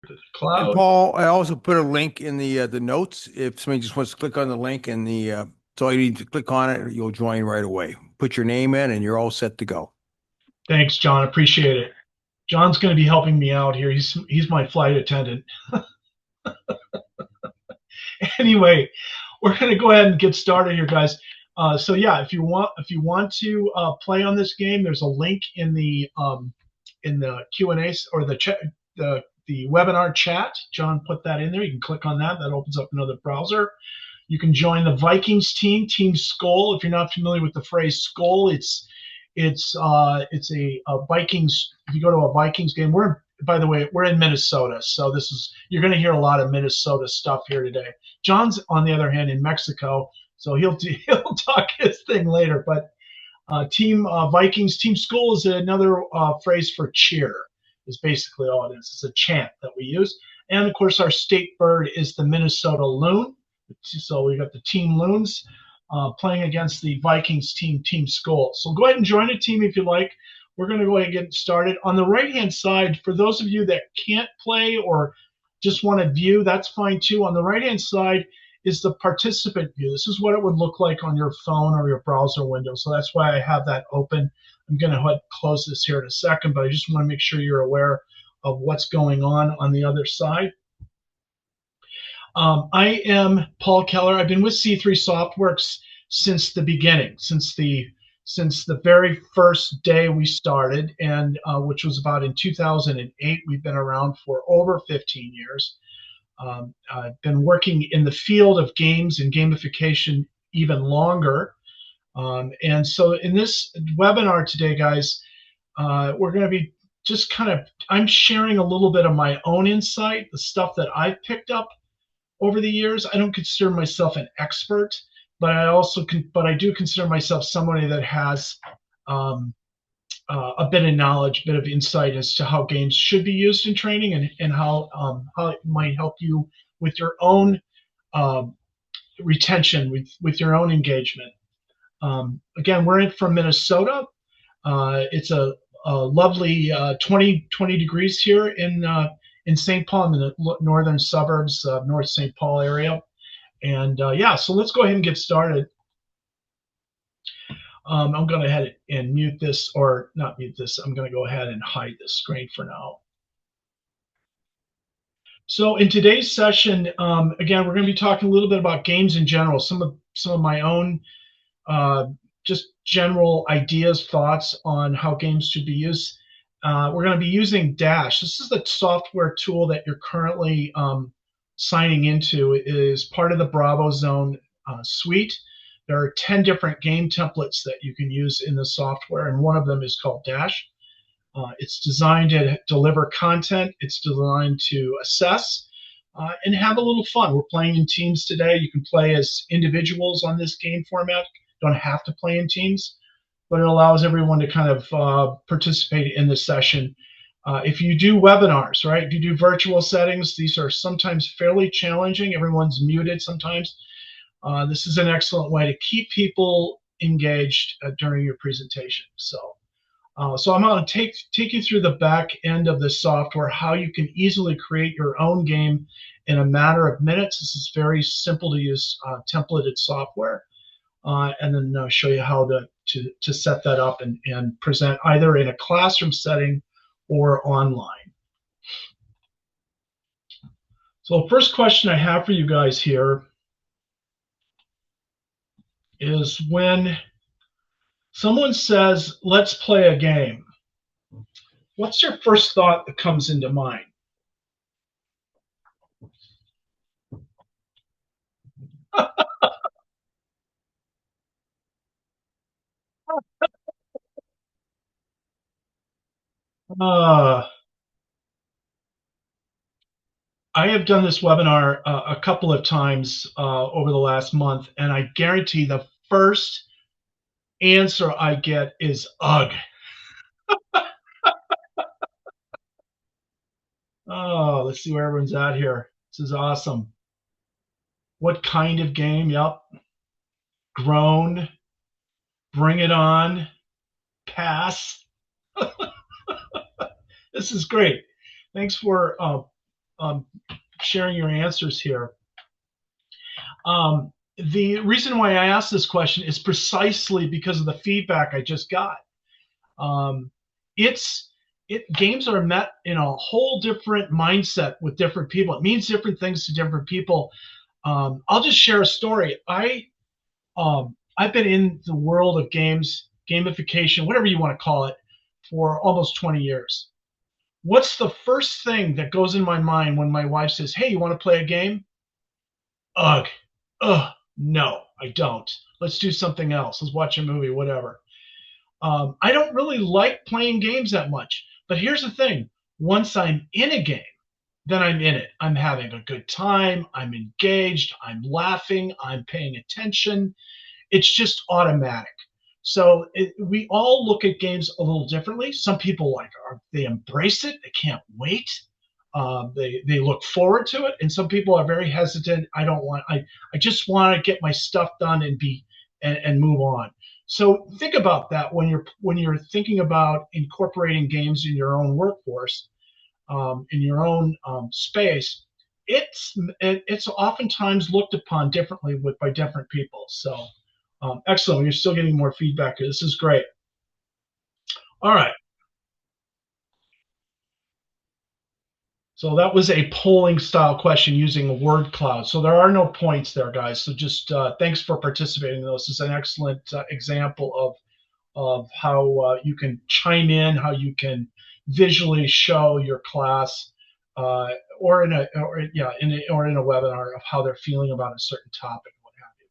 And Cloud. Paul, I also put a link in the notes. If somebody just wants to click on the link and it's all you need to click on it, you'll join right away. Put your name in and you're all set to go. Thanks, John. Appreciate it. John's going to be helping me out here. He's my flight attendant. Anyway, we're going to go ahead and get started here, guys. So yeah, if you want to play on this game, there's a link in the Q&A or the webinar chat. John put that in there. You can click on that. That opens up another browser. You can join the Vikings team, Team Skull. If you're not familiar with the phrase Skull, it's a Vikings. If you go to a Vikings game, by the way, we're in Minnesota, so you're going to hear a lot of Minnesota stuff here today. John's on the other hand in Mexico, so he'll talk his thing later. But Team Vikings, Team Skull is another phrase for cheer. Is basically all it is. It's a chant that we use, and of course our state bird is the Minnesota loon. So we got the Team Loons playing against the Vikings team, Team Skull. So go ahead and join a team if you like. We're going to go ahead and get started. On the right-hand side, for those of you that can't play or just want to view, that's fine too. On the right-hand side is the participant view. This is what it would look like on your phone or your browser window. So that's why I have that open. I'm going to close this here in a second, but I just want to make sure you're aware of what's going on the other side. I am Paul Keller. I've been with C3 SoftWorks since the beginning, since the very first day we started, and which was about in 2008. We've been around for over 15 years. I've been working in the field of games and gamification even longer. And so in this webinar today, guys, we're going to be I'm sharing a little bit of my own insight, the stuff that I've picked up over the years. I don't consider myself an expert, but I do consider myself somebody that has a bit of knowledge, a bit of insight as to how games should be used in training and how it might help you with your own retention, with your own engagement. Again, we're from Minnesota. It's a lovely 20 degrees here in St. Paul, in the northern suburbs of North St. Paul area. And yeah, so let's go ahead and get started. I'm going to go ahead and mute this, or not mute this. I'm going to go ahead and hide this screen for now. So in today's session, again, we're going to be talking a little bit about games in general, some of my own just general ideas, thoughts on how games should be used. We're going to be using Dash. This is the software tool that you're currently signing into. It is part of the BRAVOZONE suite. There are 10 different game templates that you can use in the software, and one of them is called Dash. It's designed to deliver content. It's designed to assess and have a little fun. We're playing in teams today. You can play as individuals on this game format. Don't have to play in teams, but it allows everyone to kind of participate in the session. If you do webinars, right? If you do virtual settings, these are sometimes fairly challenging. Everyone's muted sometimes. This is an excellent way to keep people engaged during your presentation. So I'm going to take you through the back end of the software, how you can easily create your own game in a matter of minutes. This is very simple to use templated software. And then show you how to set that up and present either in a classroom setting or online. So the first question I have for you guys here is, when someone says, let's play a game, what's your first thought that comes into mind? I have done this webinar a couple of times over the last month, and I guarantee the first answer I get is ugh. Oh, let's see where everyone's at here. This is awesome. What kind of game? Yep. Grown. Bring it on. Pass. This is great. Thanks for sharing your answers here. The reason why I asked this question is precisely because of the feedback I just got. Um, Games are met in a whole different mindset with different people. It means different things to different people. I'll just share a story. I've been in the world of games, gamification, whatever you want to call it, for almost 20 years. What's the first thing that goes in my mind when my wife says, "Hey, you want to play a game?" Ugh, ugh, no, I don't. Let's do something else. Let's watch a movie, whatever. I don't really like playing games that much. But here's the thing: once I'm in a game, then I'm in it. I'm having a good time. I'm engaged. I'm laughing. I'm paying attention. It's just automatic. So we all look at games a little differently. Some people they embrace it. They can't wait. They look forward to it, and some people are very hesitant. I just want to get my stuff done and move on. So think about that when you're thinking about incorporating games in your own workforce, in your own space. It's oftentimes looked upon differently by different people. So excellent. You're still getting more feedback. This is great. All right. So that was a polling style question using a word cloud. So there are no points there, guys. So just thanks for participating in those. This is an excellent example of how you can chime in, how you can visually show your class, or in a webinar of how they're feeling about a certain topic, what have you.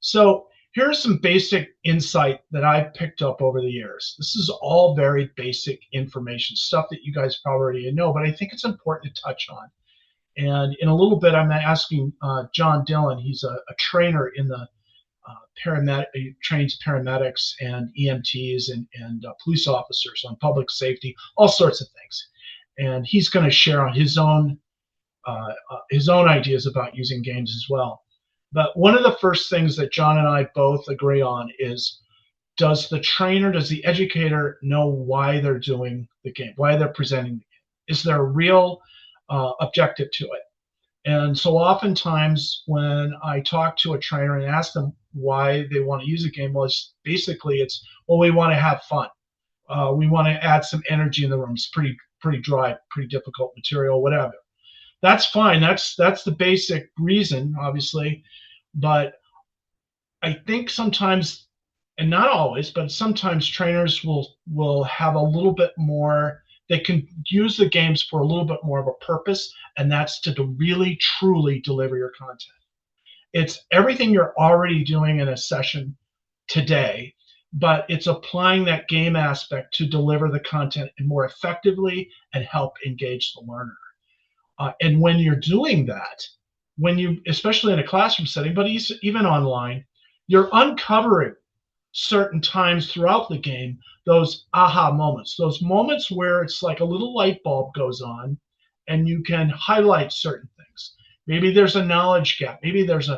So here's some basic insight that I've picked up over the years. This is all very basic information, stuff that you guys probably already know, but I think it's important to touch on. And in a little bit, I'm asking John Dillon. He's a trainer in the paramedic. He trains paramedics and EMTs and police officers on public safety, all sorts of things. And he's going to share on his own ideas about using games as well. But one of the first things that John and I both agree on is, does the educator know why they're doing the game, why they're presenting the game? Is there a real objective to it? And so oftentimes when I talk to a trainer and ask them why they want to use a game, well, well, we want to have fun. We want to add some energy in the room. It's pretty dry, pretty difficult material, whatever. That's fine. That's the basic reason, obviously. But I think sometimes, and not always, but sometimes trainers will have a little bit more. They can use the games for a little bit more of a purpose, and that's to really, truly deliver your content. It's everything you're already doing in a session today, but it's applying that game aspect to deliver the content more effectively and help engage the learner. And when you're doing that, especially in a classroom setting, but even online, you're uncovering certain times throughout the game those aha moments, those moments where it's like a little light bulb goes on and you can highlight certain things. Maybe there's a knowledge gap. Maybe there's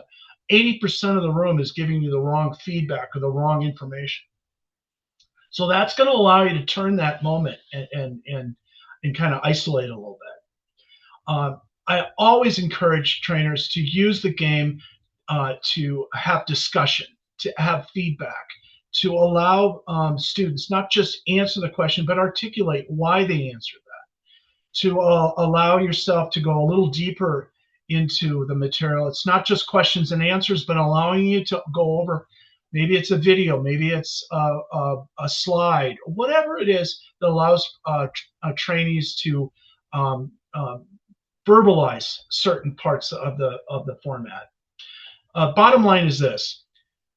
80% of the room is giving you the wrong feedback or the wrong information. So that's going to allow you to turn that moment and kind of isolate a little bit. I always encourage trainers to use the game to have discussion, to have feedback, to allow students not just answer the question, but articulate why they answered that, to allow yourself to go a little deeper into the material. It's not just questions and answers, but allowing you to go over, maybe it's a video, maybe it's a slide, whatever it is that allows trainees to verbalize certain parts of the format. Bottom line is this: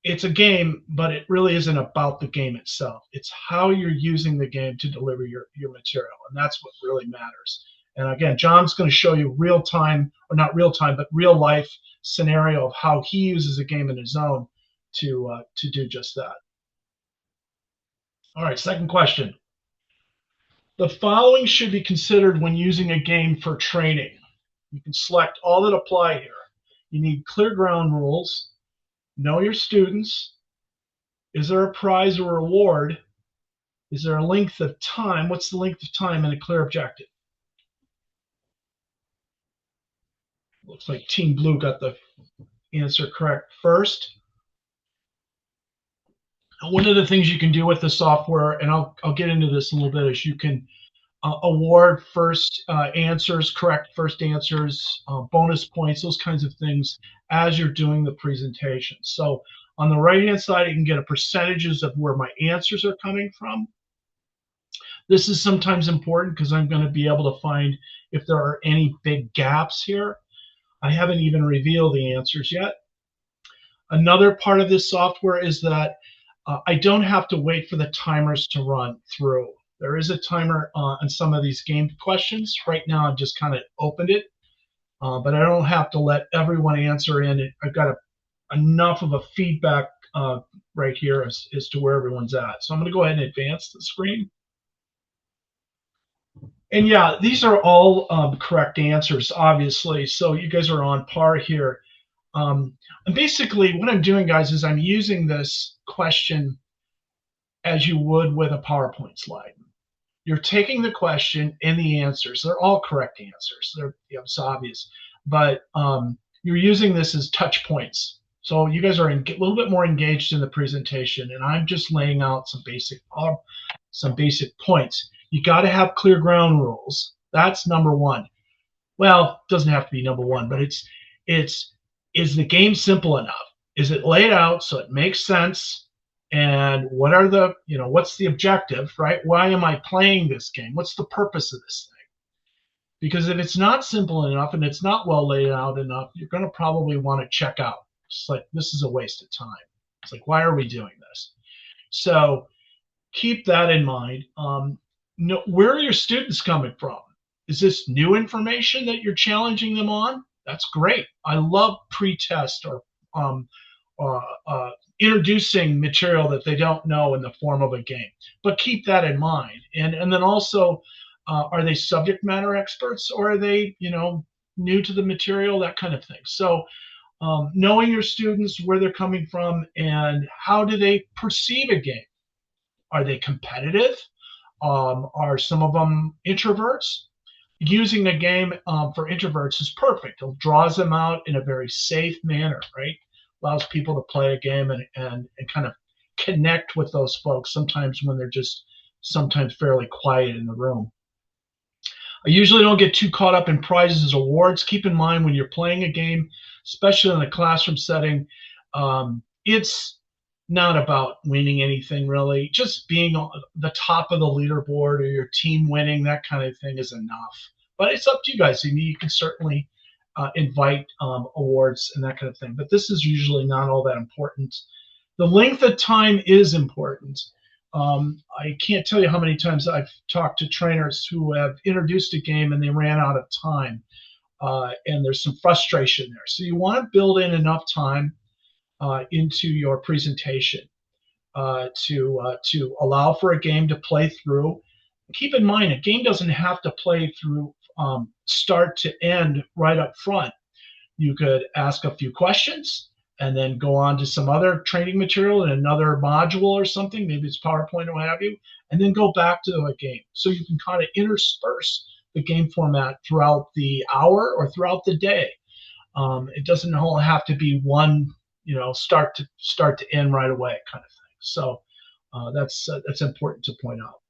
it's a game, but it really isn't about the game itself. It's how you're using the game to deliver your material, and that's what really matters. And again, John's going to show you real time, or not real time, but real life scenario of how he uses a game in his own to do just that. All right, second question. The following should be considered when using a game for training. You can select all that apply here. You need clear ground rules, know your students. Is there a prize or reward? Is there a length of time? What's the length of time and a clear objective? Looks like Team Blue got the answer correct first. One of the things you can do with the software, and I'll get into this a little bit, is you can award first answers, correct first answers, bonus points, those kinds of things as you're doing the presentation. So on the right-hand side, you can get a percentages of where my answers are coming from. This is sometimes important because I'm going to be able to find if there are any big gaps here. I haven't even revealed the answers yet. Another part of this software is that I don't have to wait for the timers to run through. There is a timer on some of these game questions. Right now, I've just kind of opened it, but I don't have to let everyone answer in. I've got enough of a feedback right here as to where everyone's at. So I'm going to go ahead and advance the screen. And yeah, these are all correct answers, obviously. So you guys are on par here. And basically, what I'm doing, guys, is I'm using this question as you would with a PowerPoint slide. You're taking the question and the answers. They're all correct answers. It's obvious. But you're using this as touch points. So you guys are a little bit more engaged in the presentation, and I'm just laying out some basic points. You got to have clear ground rules. That's number one. Well, it doesn't have to be number one, but is the game simple enough? Is it laid out so it makes sense? And what are the, what's the objective, right? Why am I playing this game? What's the purpose of this thing? Because if it's not simple enough and it's not well laid out enough, you're going to probably want to check out. It's like, this is a waste of time. It's like, why are we doing this? So keep that in mind. Where are your students coming from? Is this new information that you're challenging them on? That's great. I love pre-test or introducing material that they don't know in the form of a game. But keep that in mind. And then also, are they subject matter experts or are they, new to the material, that kind of thing. So knowing your students, where they're coming from, and how do they perceive a game? Are they competitive? Are some of them introverts? Using a game for introverts is perfect. It draws them out in a very safe manner, right? Allows people to play a game and kind of connect with those folks sometimes when they're just sometimes fairly quiet in the room. I usually don't get too caught up in prizes or awards. Keep in mind when you're playing a game, especially in a classroom setting, it's not about winning anything really. Just being on the top of the leaderboard or your team winning, that kind of thing is enough. But it's up to you guys. You can certainly invite awards and that kind of thing. But this is usually not all that important. The length of time is important. I can't tell you how many times I've talked to trainers who have introduced a game and they ran out of time. And there's some frustration there. So you want to build in enough time into your presentation to allow for a game to play through. Keep in mind, a game doesn't have to play through start to end right up front. You could ask a few questions and then go on to some other training material in another module or something, maybe it's PowerPoint or what have you, and then go back to a game. So you can kind of intersperse the game format throughout the hour or throughout the day. It doesn't all have to be one, start to end right away kind of thing. So that's important to point out.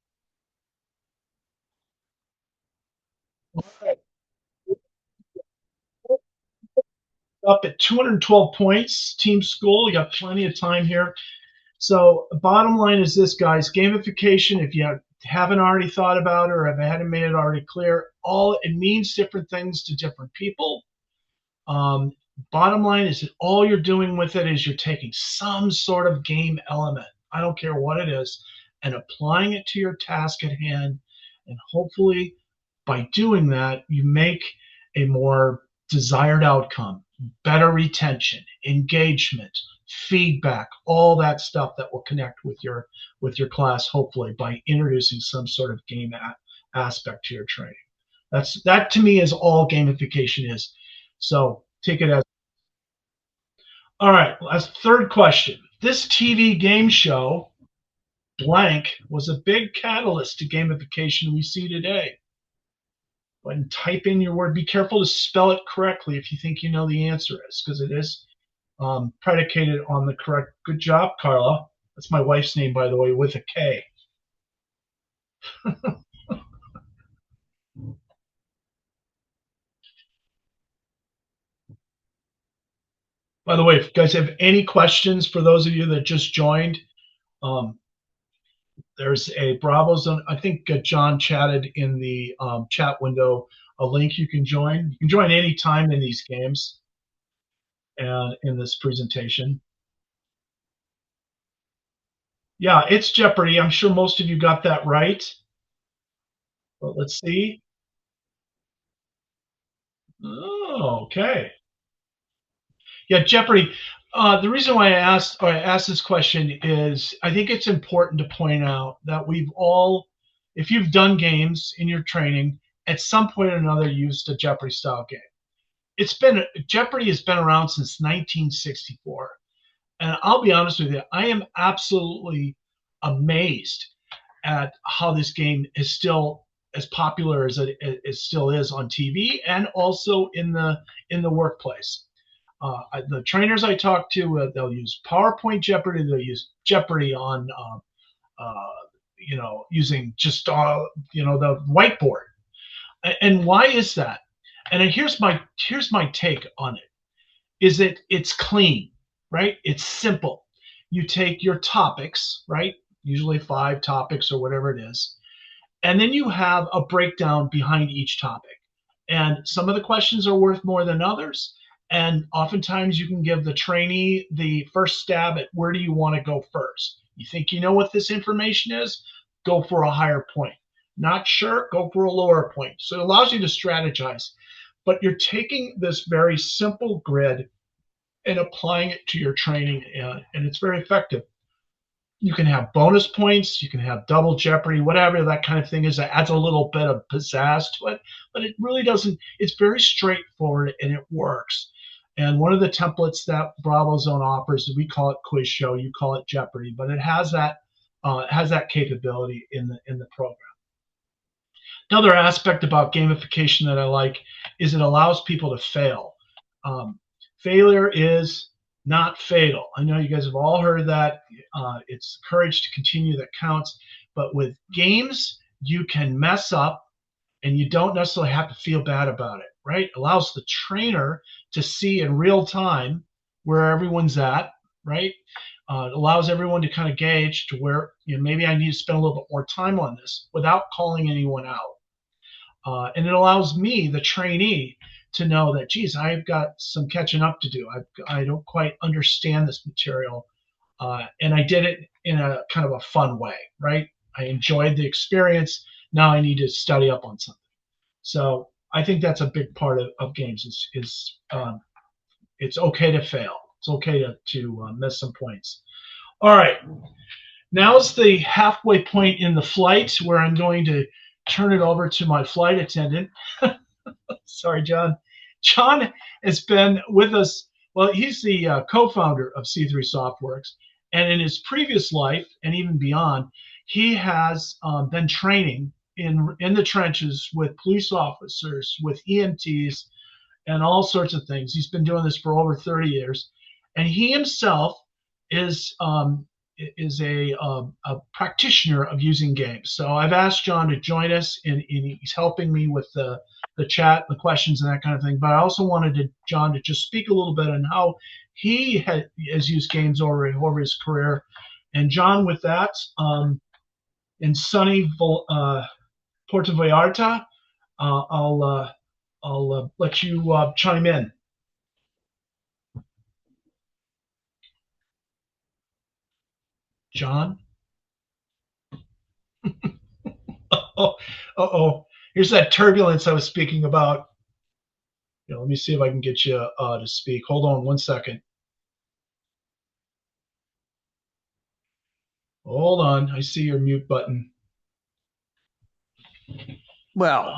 Up at 212 points, team school. You got plenty of time here. So bottom line is this, guys, gamification, if you haven't already thought about it or if I hadn't made it already clear, it means different things to different people. Bottom line is that all you're doing with it is you're taking some sort of game element, I don't care what it is, and applying it to your task at hand. And hopefully by doing that, you make a more desired outcome, better retention, engagement, feedback, all that stuff that will connect with your class, hopefully by introducing some sort of game aspect to your training. That to me is all gamification is. So take it as. All right, as third question. This TV game show, blank, was a big catalyst to gamification we see today. Go ahead and type in your word. Be careful to spell it correctly if you think you know the answer is, because it is predicated on the correct. Good job, Carla. That's my wife's name, by the way, with a K. By the way, if you guys have any questions for those of you that just joined, um, there's a BRAVOZONE. I think John chatted in the chat window a link you can join. You can join any time in these games and in this presentation. Yeah, it's Jeopardy. I'm sure most of you got that right. But let's see. Oh, okay. Yeah, Jeopardy. The reason why I asked this question is I think it's important to point out that we've all, if you've done games in your training, at some point or another used a Jeopardy style game. Jeopardy has been around since 1964, and I'll be honest with you, I am absolutely amazed at how this game is still as popular as it still is on TV and also in the workplace. The trainers I talk to, they'll use PowerPoint Jeopardy. They'll use Jeopardy on, using just the whiteboard. And why is that? And here's my take on it. Is that it's clean, right? It's simple. You take your topics, right? Usually 5 topics or whatever it is, and then you have a breakdown behind each topic. And some of the questions are worth more than others. And oftentimes you can give the trainee the first stab at where do you want to go first. You think you know what this information is? Go for a higher point. Not sure? Go for a lower point. So it allows you to strategize. But you're taking this very simple grid and applying it to your training, and it's very effective. You can have bonus points, you can have double jeopardy, whatever that kind of thing is. That adds a little bit of pizzazz to it, but it really doesn't. It's very straightforward and it works. And one of the templates that BRAVOZONE offers, we call it Quiz Show, you call it Jeopardy, but it has that capability in the program. Another aspect about gamification that I like is it allows people to fail. Failure is not fatal. I know you guys have all heard that. It's courage to continue that counts. But with games, you can mess up and you don't necessarily have to feel bad about it, right? It allows the trainer to see in real time where everyone's at, right? It allows everyone to kind of gauge to where maybe I need to spend a little bit more time on this without calling anyone out. And it allows me, the trainee, to know that, geez, I've got some catching up to do. I don't quite understand this material. And I did it in a kind of a fun way, right? I enjoyed the experience. Now I need to study up on something. So I think that's a big part of games is it's okay to fail. It's okay to miss some points. All right. Now's the halfway point in the flight where I'm going to turn it over to my flight attendant. Sorry, John. John has been with us. Well, he's the co-founder of C3 SoftWorks. And in his previous life and even beyond, he has been training in the trenches with police officers, with EMTs, and all sorts of things. He's been doing this for over 30 years. And he himself is a practitioner of using games. So I've asked John to join us, and he's helping me with the chat, the questions, and that kind of thing. But I also wanted John to just speak a little bit on how he has used games over his career. And John, with that, in sunny Puerto Vallarta, I'll let you chime in. John? Uh-oh. Here's that turbulence I was speaking about. Let me see if I can get you to speak. Hold on 1 second. Hold on. I see your mute button. Well,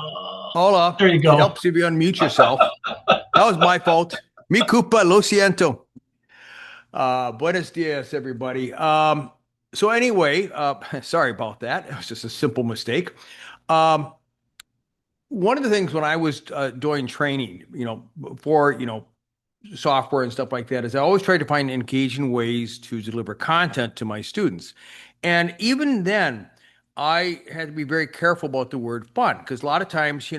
hold on. There you go. It helps if you unmute yourself. That was my fault. Mi culpa, lo siento. Buenos dias, everybody. So anyway, sorry about that. It was just a simple mistake. one of the things when I was doing training, for, software and stuff like that, is I always tried to find engaging ways to deliver content to my students. And even then, I had to be very careful about the word fun because a lot of times,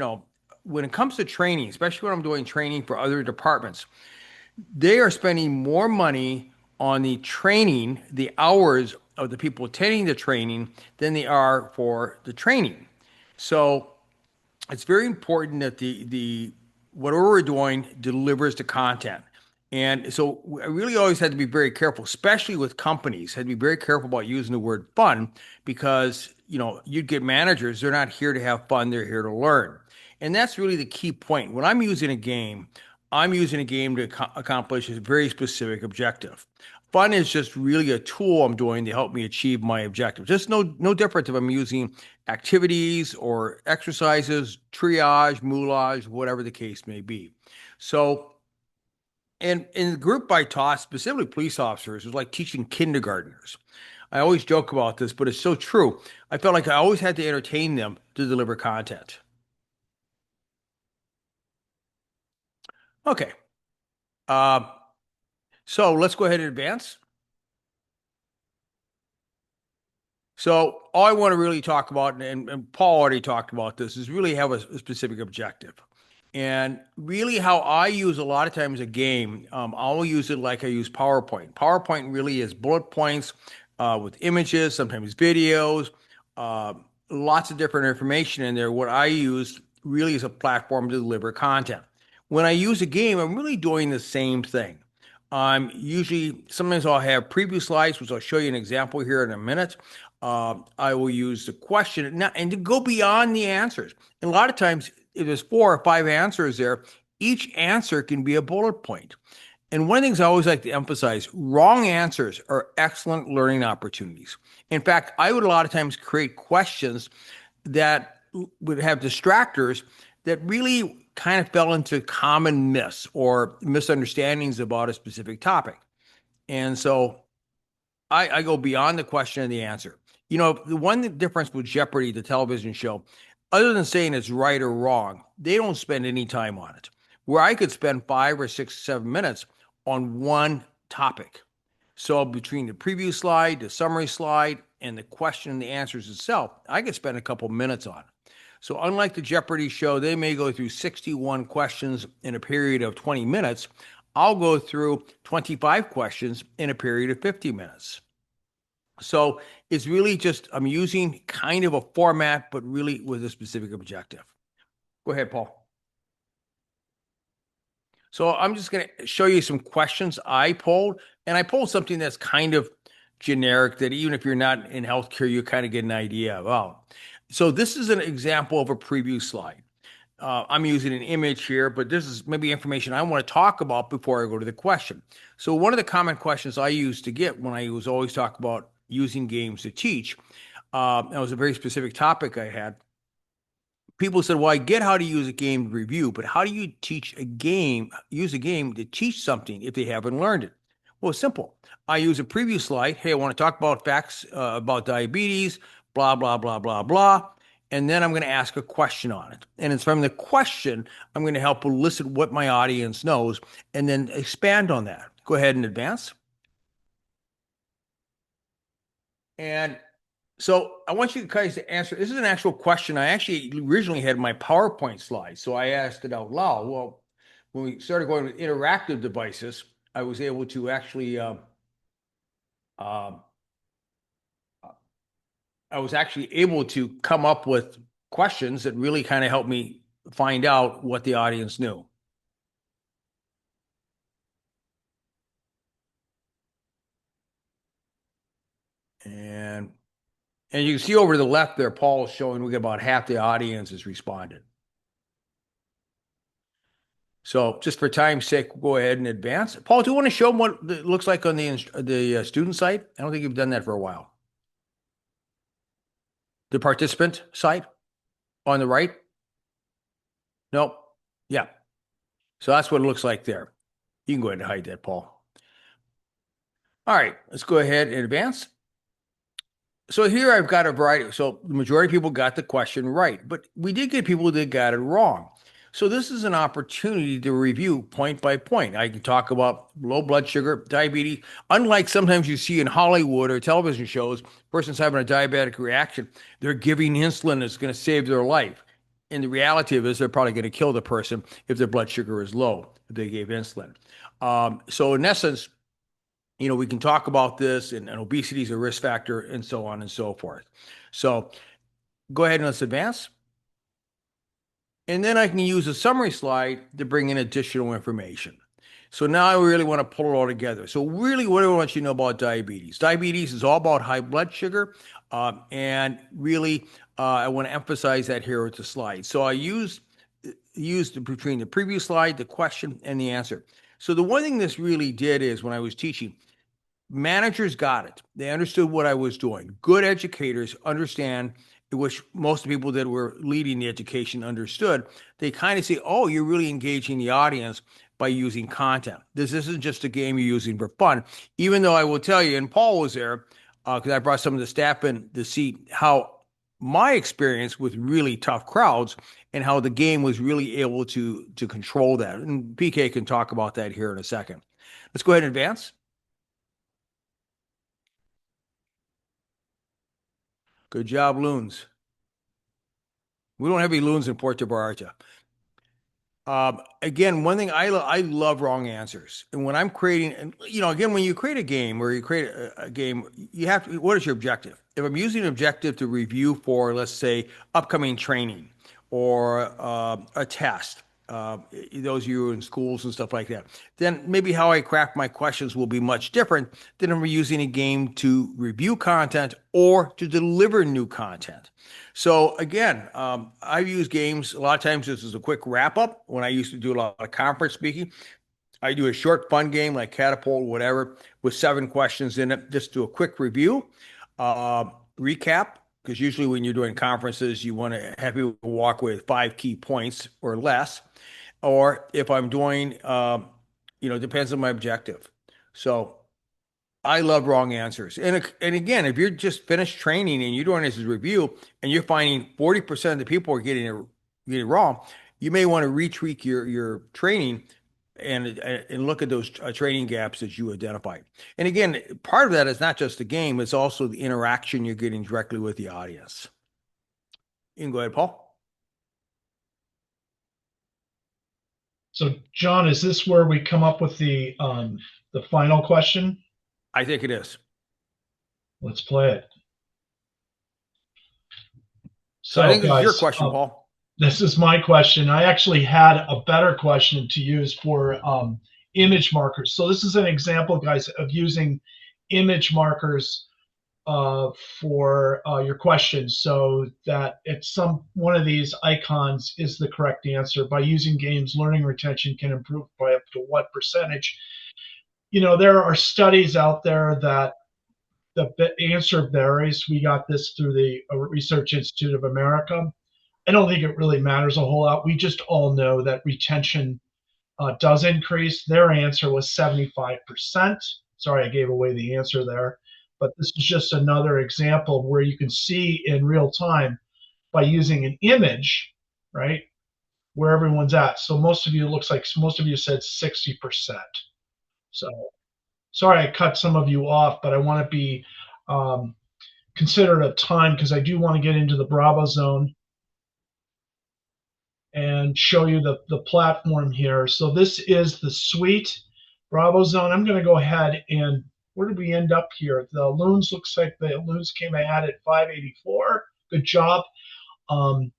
when it comes to training, especially when I'm doing training for other departments, they are spending more money on the training, the hours of the people attending the training, than they are for the training. So it's very important that the whatever we're doing delivers the content. And so I really always had to be very careful, especially with companies, had to be very careful about using the word fun because, you'd get managers, they're not here to have fun, they're here to learn. And that's really the key point. When I'm using a game, I'm using a game to accomplish a very specific objective. Fun is just really a tool I'm doing to help me achieve my objective. Just no different if I'm using activities or exercises, triage, moulage, whatever the case may be. So, and in the group I taught, specifically police officers, it was like teaching kindergartners. I always joke about this, but it's so true. I felt like I always had to entertain them to deliver content. Okay. Uh, so let's go ahead and advance. So all I want to really talk about, and Paul already talked about this, is really have a specific objective. And really how I use a lot of times a game, I'll use it like I use PowerPoint. PowerPoint really is bullet points with images, sometimes videos, uh, lots of different information in there. What I use really is a platform to deliver content. When I use a game, I'm really doing the same thing. Sometimes I'll have preview slides, which I'll show you an example here in a minute. I will use the question now, and to go beyond the answers. And a lot of times, if there's 4 or 5 answers there, each answer can be a bullet point. And one of the things I always like to emphasize, wrong answers are excellent learning opportunities. In fact, I would a lot of times create questions that would have distractors that really kind of fell into common myths or misunderstandings about a specific topic. And so I go beyond the question and the answer. The one difference with Jeopardy, the television show, other than saying it's right or wrong, they don't spend any time on it. Where I could spend 5 or 6, 7 minutes on one topic. So between the preview slide, the summary slide, and the question and the answers itself, I could spend a couple minutes on it. So unlike the Jeopardy show, they may go through 61 questions in a period of 20 minutes. I'll go through 25 questions in a period of 50 minutes. So it's really just, I'm using kind of a format, but really with a specific objective. Go ahead, Paul. So I'm just going to show you some questions I pulled, and I pulled something that's kind of generic that even if you're not in healthcare, you kind of get an idea of. Oh, so this is an example of a preview slide. I'm using an image here, but this is maybe information I want to talk about before I go to the question. So one of the common questions I used to get when I was always talking about using games to teach, that was a very specific topic I had. People said, well, I get how to use a game to review, but how do you use a game to teach something if they haven't learned it? Well, it's simple. I use a preview slide. Hey, I want to talk about facts about diabetes, blah, blah, blah, blah, blah. And then I'm going to ask a question on it. And it's from the question, I'm going to help elicit what my audience knows and then expand on that. Go ahead and advance. And so I want you guys to answer. This is an actual question. I actually originally had my PowerPoint slide, so I asked it out loud. Well, when we started going with interactive devices, I was able to actually, uh, I was actually able to come up with questions that really kind of helped me find out what the audience knew. And you can see over to the left there, Paul is showing we get about half the audience has responded. So just for time's sake, we'll go ahead and advance. Paul, do you want to show them what it looks like on the student site? I don't think you've done that for a while. The participant site on the right? Nope. Yeah. So that's what it looks like there. You can go ahead and hide that, Paul. All right, let's go ahead and advance. So here I've got a variety. So the majority of people got the question right, but we did get people that got it wrong. So this is an opportunity to review point by point. I can talk about low blood sugar, diabetes. Unlike sometimes you see in Hollywood or television shows, person's having a diabetic reaction, they're giving insulin that's going to save their life. And the reality of it is they're probably going to kill the person if their blood sugar is low, if they gave insulin. So in essence, we can talk about this, and obesity is a risk factor, and so on and so forth. So go ahead and let's advance. And then I can use a summary slide to bring in additional information. So now I really want to pull it all together. So really, what do I want you to know about diabetes? Diabetes is all about high blood sugar, and really, I want to emphasize that here with the slide. So I used between the previous slide, the question, and the answer. So the one thing this really did is when I was teaching, managers got it. They understood what I was doing. Good educators understand, which most people that were leading the education understood. They kind of say, oh, you're really engaging the audience by using content. This isn't just a game you're using for fun, even though I will tell you, and Paul was there, because I brought some of the staff in to see how my experience with really tough crowds and how the game was really able to control that. And PK can talk about that here in a second. Let's go ahead and advance. Good job, loons. We don't have any loons in Puerto Vallarta. Again, one thing I love wrong answers. And when I'm creating, and again, when you create a game or you create a game, you have to, what is your objective? If I'm using an objective to review for, let's say, upcoming training or a test, those of you in schools and stuff like that, then maybe how I craft my questions will be much different than if I'm using a game to review content or to deliver new content. So again, I've used games a lot of times. This is a quick wrap up. When I used to do a lot of conference speaking, I do a short fun game like Catapult, whatever, with 7 questions in it. Just do a quick review, recap, because usually when you're doing conferences, you want to have people walk away with 5 key points or less. Or if I'm doing, depends on my objective. So I love wrong answers. And again, if you're just finished training and you're doing this as a review and you're finding 40% of the people are getting it wrong, you may want to retweak your training and look at those training gaps that you identified. And again, part of that is not just the game, it's also the interaction you're getting directly with the audience. You can go ahead, Paul. So, John, is this where we come up with the final question? I think it is. Let's play it. So I think this is your question, Paul. This is my question. I actually had a better question to use for image markers. So this is an example, guys, of using image markers for your questions, so that it's one of these icons is the correct answer. By using games, learning retention can improve by up to what percentage? There are studies out there that the answer varies. We got this through the Research Institute of America. I don't think it really matters a whole lot. We just all know that retention does increase. Their answer was 75%. Sorry, I gave away the answer there. But this is just another example where you can see in real time by using an image, right, where everyone's at. So most of you, it looks like most of you said 60%. So sorry I cut some of you off, but I want to be considerate of time because I do want to get into the BRAVOZONE and show you the platform here. So this is the suite BRAVOZONE. I'm going to go ahead and where did we end up here? The loons, looks like the loons came ahead at 584. Good job. And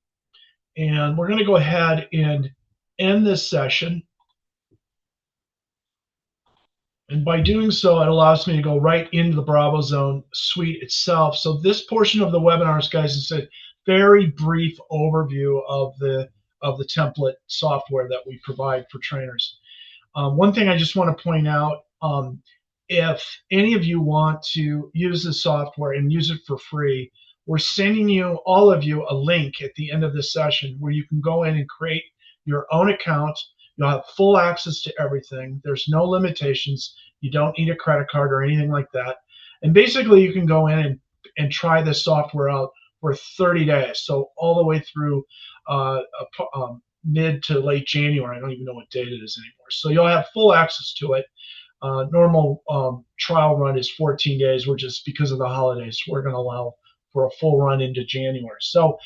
we're going to go ahead and end this session. And by doing so, it allows me to go right into the BRAVOZONE suite itself. So this portion of the webinars, guys, is a very brief overview of the template software that we provide for trainers. One thing I just want to point out, if any of you want to use the software and use it for free, we're sending you, all of you, a link at the end of this session where you can go in and create your own account. You'll have full access to everything. There's no limitations. You don't need a credit card or anything like that. And basically, you can go in and try this software out for 30 days. So all the way through mid to late January. I don't even know what date it is anymore. So you'll have full access to it. Normal trial run is 14 days. We're just, because of the holidays, we're going to allow for a full run into January. So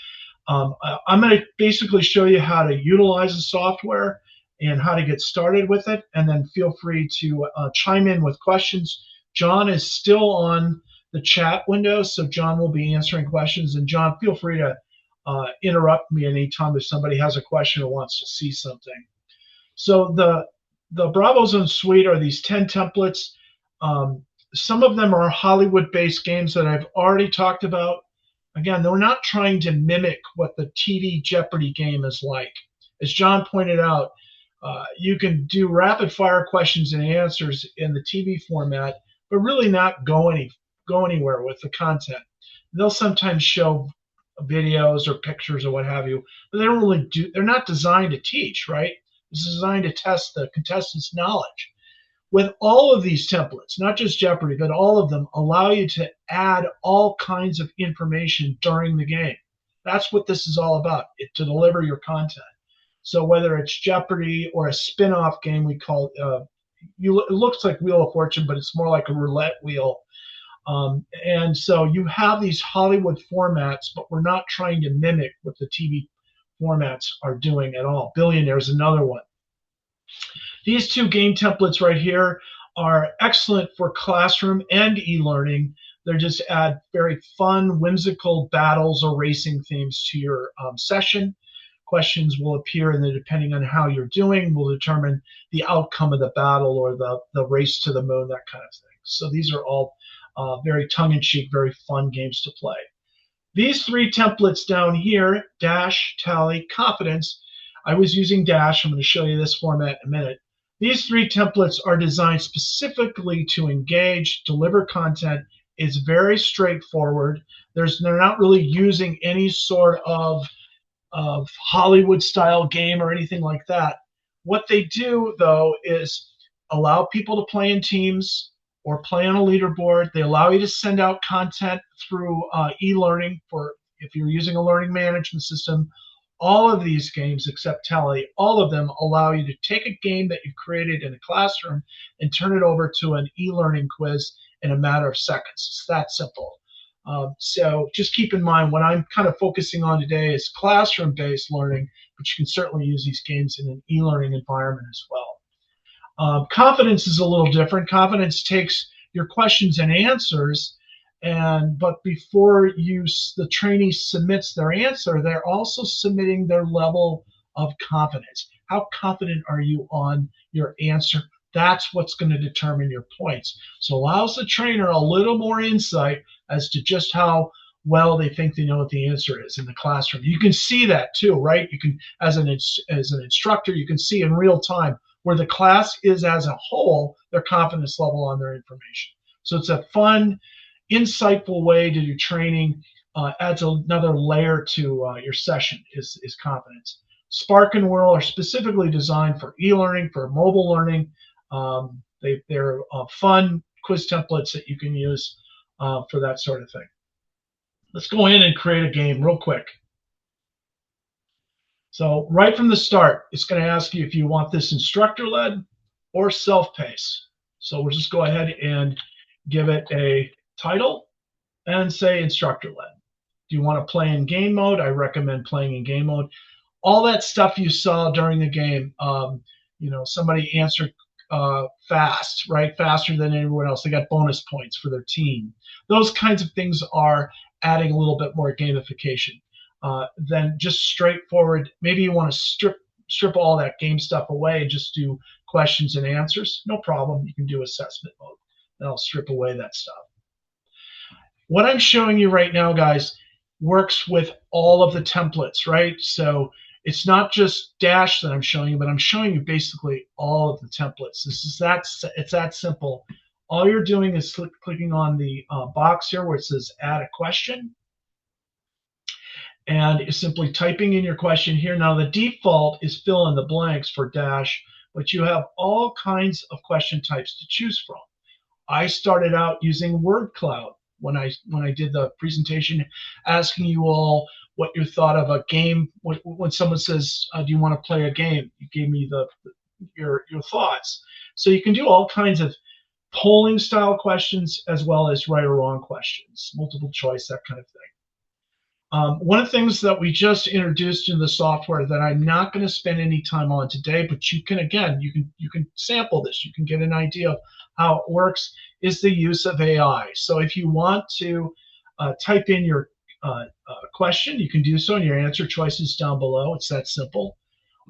I'm going to basically show you how to utilize the software and how to get started with it. And then feel free to chime in with questions. John is still on the chat window, so John will be answering questions. And John, feel free to interrupt me anytime if somebody has a question or wants to see something. So the BRAVOZONE suite are these 10 templates. Some of them are Hollywood-based games that I've already talked about. Again, they're not trying to mimic what the TV Jeopardy game is like. As John pointed out, you can do rapid-fire questions and answers in the TV format, but really not go anywhere with the content. They'll sometimes show videos or pictures or what have you, but they don't really do. They're not designed to teach, right? It's designed to test the contestants' knowledge. With all of these templates, not just Jeopardy, but all of them allow you to add all kinds of information during the game. That's what this is all about, to deliver your content. So whether it's Jeopardy or a spin-off game we call, it looks like Wheel of Fortune, but it's more like a roulette wheel. And so you have these Hollywood formats, but we're not trying to mimic what the TV formats are doing at all. Billionaire is another one. These two game templates right here are excellent for classroom and e-learning. They just add very fun, whimsical battles or racing themes to your session. Questions will appear, and then depending on how you're doing, will determine the outcome of the battle or the race to the moon, that kind of thing. So these are all very tongue-in-cheek, very fun games to play. These three templates down here, Dash, Tally, Confidence, I was using Dash. I'm going to show you this format in a minute. These three templates are designed specifically to engage, deliver content. It's very straightforward. They're not really using any sort of Hollywood-style game or anything like that. What they do, though, is allow people to play in teams or play on a leaderboard. They allow you to send out content through e-learning for if you're using a learning management system. All of these games, except Tally, all of them allow you to take a game that you've created in a classroom and turn it over to an e-learning quiz in a matter of seconds. It's that simple. So just keep in mind, what I'm kind of focusing on today is classroom-based learning, but you can certainly use these games in an e-learning environment as well. Confidence is a little different. Confidence takes your questions and answers, but before the trainee submits their answer, they're also submitting their level of confidence. How confident are you on your answer? That's what's going to determine your points. So allows the trainer a little more insight as to just how well they think they know what the answer is in the classroom. You can see that too, right? You can, as an instructor, you can see in real time where the class is as a whole, their confidence level on their information. So it's a fun, insightful way to do training. Adds another layer to your session is confidence. Spark and Whirl are specifically designed for e-learning, for mobile learning. They're fun quiz templates that you can use for that sort of thing. Let's go in and create a game real quick. So right from the start, it's going to ask you if you want this instructor-led or self-paced. So we'll just go ahead and give it a title and say instructor-led. Do you want to play in game mode? I recommend playing in game mode. All that stuff you saw during the game, somebody answered fast, right? Faster than anyone else. They got bonus points for their team. Those kinds of things are adding a little bit more gamification than just straightforward. Maybe you want to strip all that game stuff away and just do questions and answers. No problem. You can do assessment mode. That'll strip away that stuff. What I'm showing you right now, guys, works with all of the templates, right? So it's not just Dash that I'm showing you, but I'm showing you basically all of the templates. It's that simple. All you're doing is clicking on the box here where it says add a question, and you're simply typing in your question here. Now the default is fill in the blanks for Dash, but you have all kinds of question types to choose from. I started out using word cloud. when I did the presentation, asking you all what you thought of a game. When someone says, "Do you want to play a game?" You gave me your thoughts. So you can do all kinds of polling style questions as well as right or wrong questions, multiple choice, that kind of thing. One of the things that we just introduced in the software that I'm not going to spend any time on today, but you can, again, you can sample this, you can get an idea of how it works, is the use of AI. So if you want to type in your question, you can do so, and your answer choices down below. It's that simple.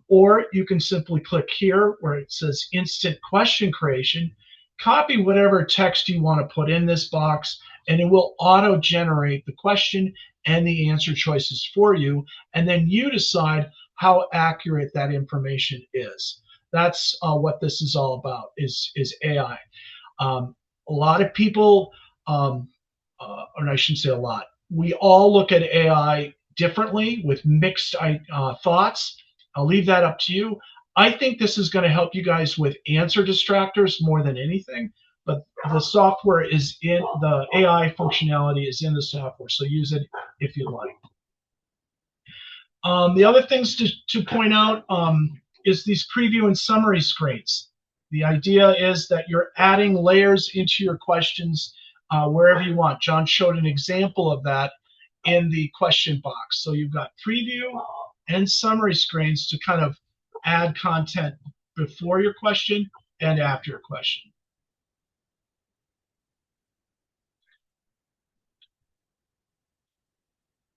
Or you can simply click here where it says instant question creation, copy whatever text you want to put in this box, and it will auto generate the question and the answer choices for you. And then you decide how accurate that information is. That's what this is all about, is AI. A lot of people, or I shouldn't say a lot, we all look at AI differently with mixed thoughts. I'll leave that up to you. I think this is going to help you guys with answer distractors more than anything, but the software is in, the AI functionality is in the software, so use it if you like. The other things to point out is these preview and summary screens. The idea is that you're adding layers into your questions wherever you want. John showed an example of that in the question box. So you've got preview and summary screens to kind of add content before your question and after your question.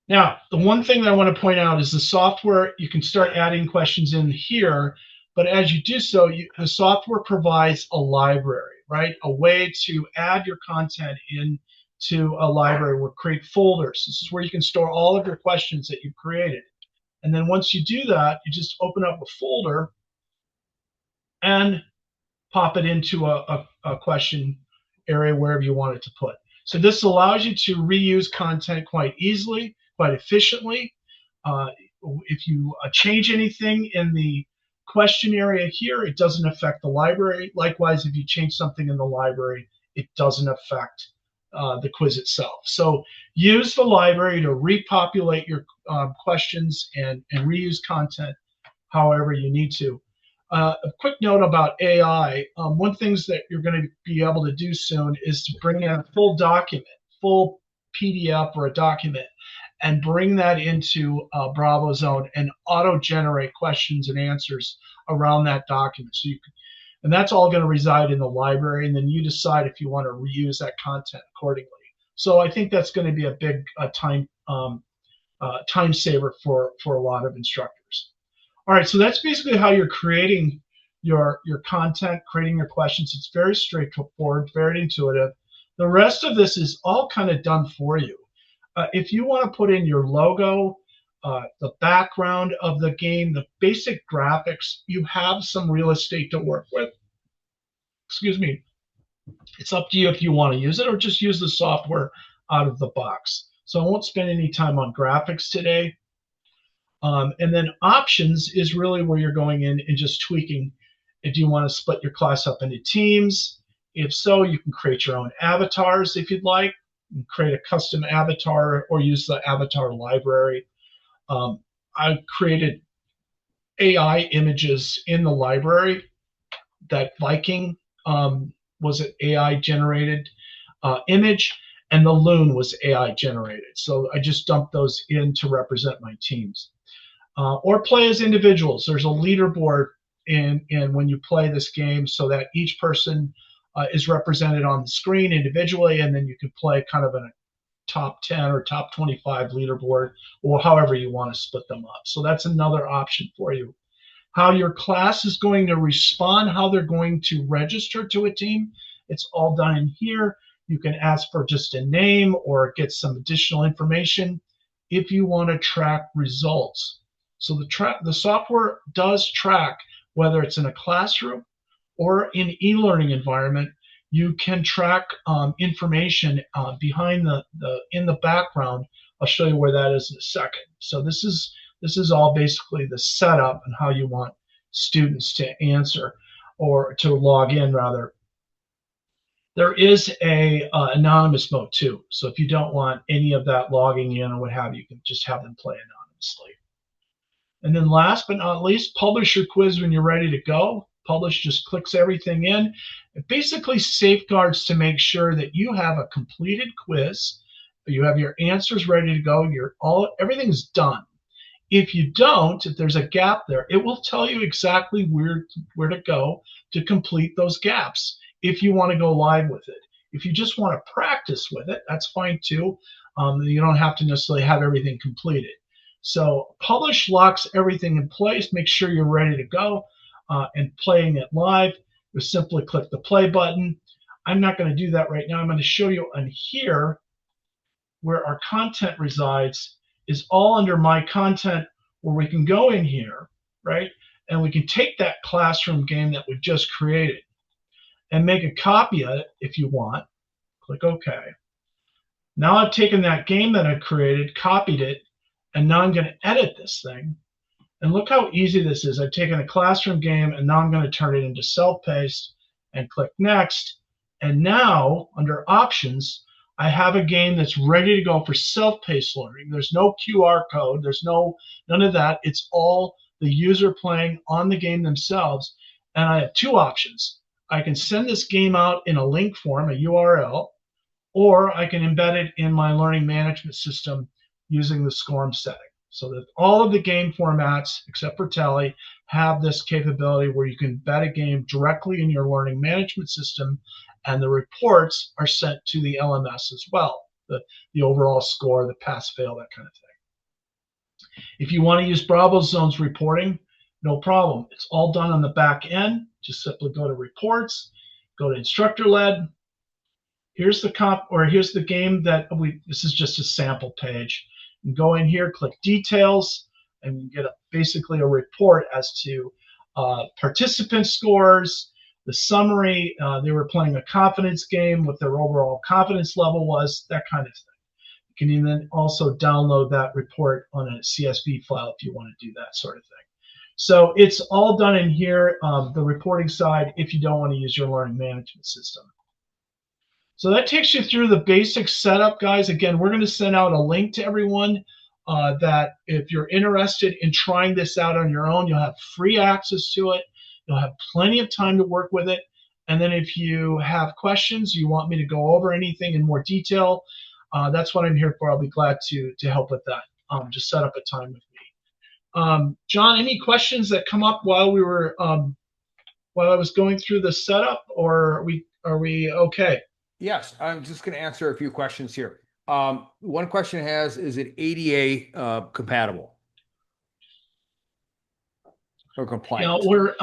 Now, the one thing that I want to point out is the software, you can start adding questions in here, but as you do so, the software provides a library, right? A way to add your content into a library. We'll create folders. This is where you can store all of your questions that you've created. And then once you do that, you just open up a folder and pop it into a question area wherever you want it to put. So this allows you to reuse content quite easily, quite efficiently. If you change anything in the question area here, it doesn't affect the library. Likewise, if you change something in the library, it doesn't affect the quiz itself. So use the library to repopulate your questions and reuse content however you need to. A quick note about AI. One of the things that you're going to be able to do soon is to bring in a full document, full PDF or a document, and bring that into BRAVOZONE and auto-generate questions and answers around that document. So you can, and that's all going to reside in the library, and then you decide if you want to reuse that content accordingly. So I think that's going to be a big time saver for a lot of instructors. All right, so that's basically how you're creating your content, creating your questions. It's very straightforward, very intuitive. The rest of this is all kind of done for you. If you want to put in your logo, the background of the game, the basic graphics, you have some real estate to work with. Excuse me. It's up to you if you want to use it or just use the software out of the box. So I won't spend any time on graphics today. And then options is really where you're going in and just tweaking. If you want to split your class up into teams, if so, you can create your own avatars if you'd like. You can create a custom avatar or use the avatar library. I created AI images in the library. That Viking was an AI generated image, and the loon was AI generated. So I just dumped those in to represent my teams. Or play as individuals. There's a leaderboard in when you play this game so that each person is represented on the screen individually, and then you can play kind of in a top 10 or top 25 leaderboard, or however you want to split them up. So that's another option for you. How your class is going to respond, how they're going to register to a team, it's all done in here. You can ask for just a name or get some additional information if you want to track results. So the software does track whether it's in a classroom or in e-learning environment. You can track information behind in the background. I'll show you where that is in a second. So this is all basically the setup and how you want students to answer or to log in rather. There is a anonymous mode too. So if you don't want any of that logging in or what have you, you can just have them play anonymously. And then last but not least, publish your quiz when you're ready to go. Publish just clicks everything in. It basically safeguards to make sure that you have a completed quiz, you have your answers ready to go, everything's done. If you don't, if there's a gap there, it will tell you exactly where to go to complete those gaps if you want to go live with it. If you just want to practice with it, that's fine too. You don't have to necessarily have everything completed. So publish locks everything in place. Make sure you're ready to go and playing it live. You simply click the play button. I'm not going to do that right now. I'm going to show you on here where our content resides is all under my content, where we can go in here, right? And we can take that classroom game that we've just created and make a copy of it if you want. Click OK. Now I've taken that game that I created, copied it, and now I'm going to edit this thing. And look how easy this is. I've taken a classroom game, and now I'm going to turn it into self-paced and click Next. And now, under Options, I have a game that's ready to go for self-paced learning. There's no QR code. There's none of that. It's all the user playing on the game themselves. And I have two options. I can send this game out in a link form, a URL, or I can embed it in my learning management system using the SCORM setting. So that all of the game formats, except for Tally, have this capability where you can embed a game directly in your learning management system, and the reports are sent to the LMS as well, the overall score, the pass-fail, that kind of thing. If you want to use BRAVOZONE's reporting, no problem. It's all done on the back end. Just simply go to Reports, go to Instructor-led. Here's the game that this is just a sample page. You go in here, click Details, and you get basically a report as to participant scores, the summary. They were playing a confidence game, what their overall confidence level was, that kind of thing. You can even also download that report on a CSV file if you want to do that sort of thing. So it's all done in here, the reporting side, if you don't want to use your learning management system. So that takes you through the basic setup, guys. Again, we're going to send out a link to everyone that if you're interested in trying this out on your own, you'll have free access to it. You'll have plenty of time to work with it. And then if you have questions, you want me to go over anything in more detail, that's what I'm here for. I'll be glad to help with that. Just set up a time with me. John, any questions that come up while we were while I was going through the setup, or are we okay? Yes, I'm just going to answer a few questions here. One question is it ADA compatible or compliant? We're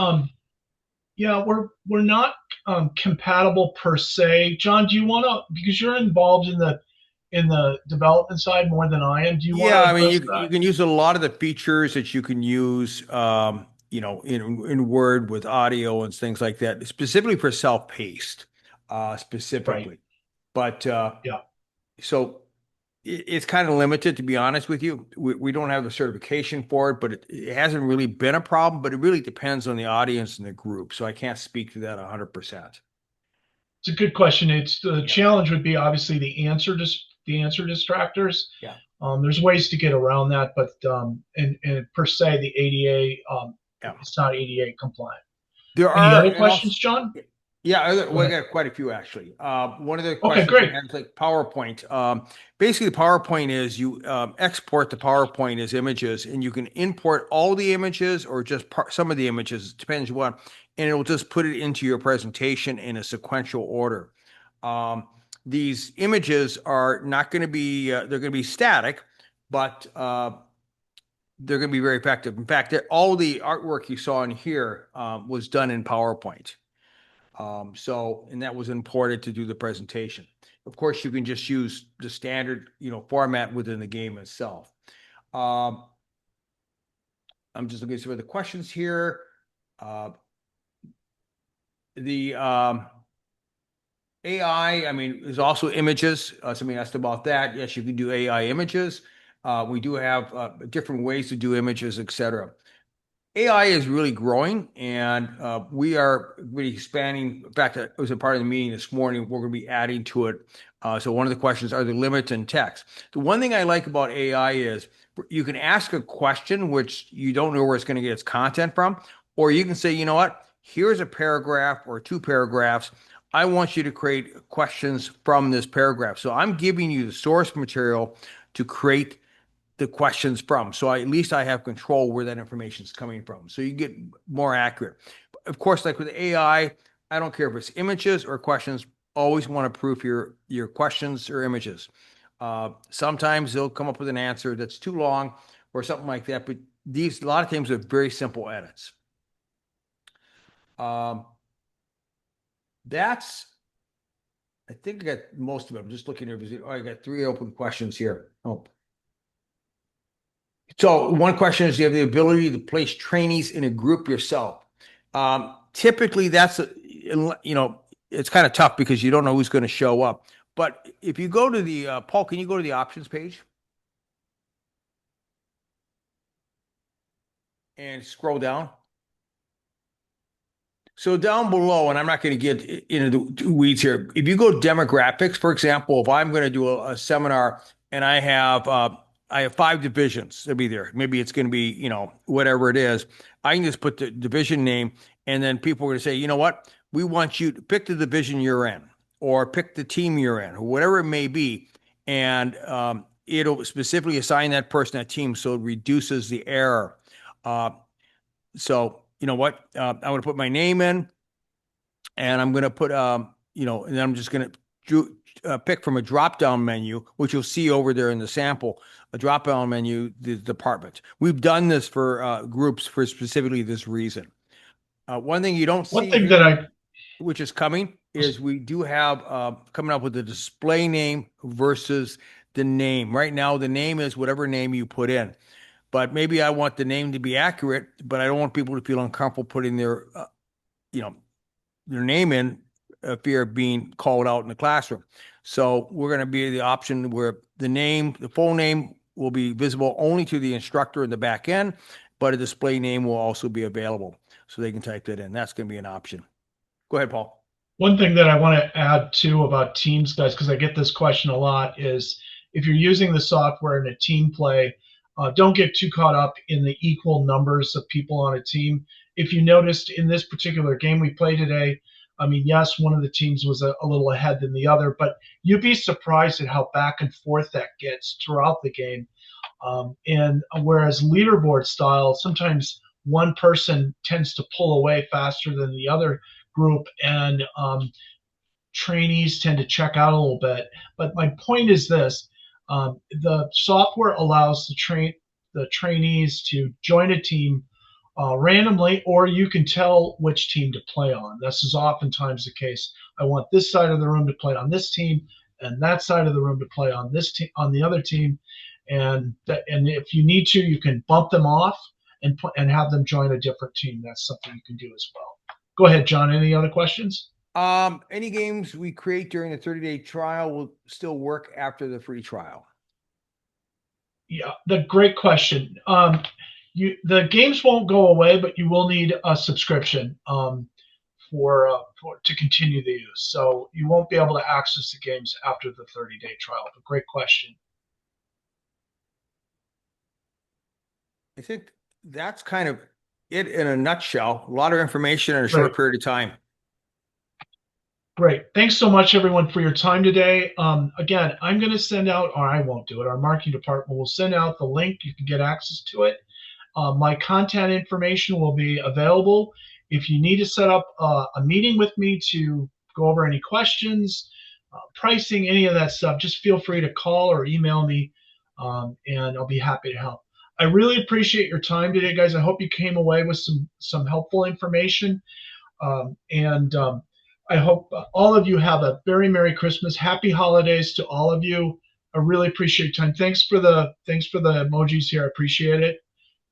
not compatible per se. John, do you want to, because you're involved in the development side more than I am, do you want to Yeah, I mean, address you that? can use a lot of the features that you can use, in Word with audio and things like that, specifically for self-paced, Right. specifically. But Yeah. so it's kind of limited, to be honest with you. We don't have the certification for it, but it hasn't really been a problem. But it really depends on the audience and the group, so I can't speak to that 100%. It's a good question. It's the Yeah, challenge would be obviously the answer distractors. yeah, There's ways to get around that, but and per se the ADA yeah. it's not ADA compliant. There Any are, other and also, questions, John? yeah, Go we ahead. got quite a few actually. One of the Okay, questions I great. had is like PowerPoint. Basically, PowerPoint is you export the PowerPoint as images, and you can import all the images or just some of the images. It depends what, and it will just put it into your presentation in a sequential order. These images are not going to be they're going to be static, but they're going to be very effective. In fact, all the artwork you saw in here was done in PowerPoint. And that was imported to do the presentation. Of course, you can just use the standard, format within the game itself. I'm just looking at some of the questions here. The AI, I mean, there's also images. Somebody asked about that. Yes, you can do AI images. We do have different ways to do images, etc. AI is really growing, and we are really expanding. In fact, it was a part of the meeting this morning. We're going to be adding to it. So one of the questions are the limits in text. The one thing I like about AI is you can ask a question which you don't know where it's going to get its content from, or you can say, you know what? Here's a paragraph or two paragraphs. I want you to create questions from this paragraph. So I'm giving you the source material to create the questions from. So at least I have control where that information is coming from. So you get more accurate. Of course, like with AI, I don't care if it's images or questions. Always want to proof your questions or images. Sometimes they'll come up with an answer that's too long or something like that. But these a lot of times are very simple edits. Um, that's I think I got most of them. I'm just looking at it. Oh, I got three open questions here. Oh, so one question is, do you have the ability to place trainees in a group yourself? Typically, it's kind of tough because you don't know who's going to show up. But if you go to the, Paul, can you go to the options page and scroll down? So down below, and I'm not going to get into the weeds here. If you go demographics, for example, if I'm going to do a seminar and I have five divisions, they'll be there. Maybe it's going to be, whatever it is. I can just put the division name, and then people are going to say, you know what? We want you to pick the division you're in, or pick the team you're in, or whatever it may be, and it'll specifically assign that person that team, so it reduces the error. Uh, so you know what? I'm going to put my name in, and I'm going to put, and then I'm just going to pick from a drop-down menu, which you'll see over there in the sample, a drop-down menu, the department. We've done this for groups for specifically this reason. One thing you don't One see thing that here, I which is coming, is we do have coming up with the display name versus the name. Right now, the name is whatever name you put in. But maybe I want the name to be accurate, but I don't want people to feel uncomfortable putting you know, their name in fear of being called out in the classroom. So we're going to be the option where the full name will be visible only to the instructor in the back end, but a display name will also be available so they can type that in. That's going to be an option. Go ahead, Paul. One thing that I want to add too about teams, guys, because I get this question a lot, is if you're using the software in a team play, don't get too caught up in the equal numbers of people on a team. If you noticed in this particular game we played today, I mean, yes, one of the teams was a little ahead than the other, but you'd be surprised at how back and forth that gets throughout the game. And whereas leaderboard style, sometimes one person tends to pull away faster than the other group, and trainees tend to check out a little bit. But my point is this: the software allows the trainees to join a team randomly, or you can tell which team to play on. This is oftentimes the case. I want this side of the room to play on this team, and that side of the room to play on this team, on the other team. And if you need to, you can bump them off and have them join a different team. That's something you can do as well. Go ahead, John. Any other questions? Any games we create during the 30-day trial will still work after the free trial. Yeah, the great question. The games won't go away, but you will need a subscription for to continue the use. So you won't be able to access the games after the 30-day trial. But great question. I think that's kind of it in a nutshell. A lot of information in a Great. short period of time. Great. Thanks so much, everyone, for your time today. Again, I'm going to send out, or I won't do it. Our marketing department will send out the link. You can get access to it. My contact information will be available. If you need to set up a meeting with me to go over any questions, pricing, any of that stuff, just feel free to call or email me, and I'll be happy to help. I really appreciate your time today, guys. I hope you came away with some helpful information. And I hope all of you have a very Merry Christmas. Happy holidays to all of you. I really appreciate your time. Thanks for the emojis here. I appreciate it.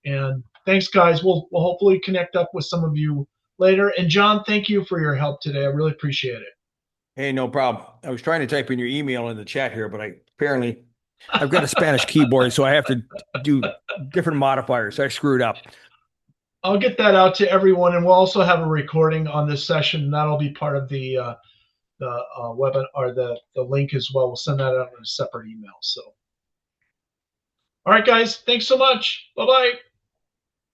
And thanks, guys. We'll hopefully connect up with some of you later. And John, thank you for your help today. I really appreciate it. Hey, no problem. I was trying to type in your email in the chat here, but I've got a Spanish keyboard, so I have to do different modifiers. I screwed up. I'll get that out to everyone, and we'll also have a recording on this session. That'll be part of the webinar or the link as well. We'll send that out in a separate email. So, all right, guys, thanks so much. Bye bye.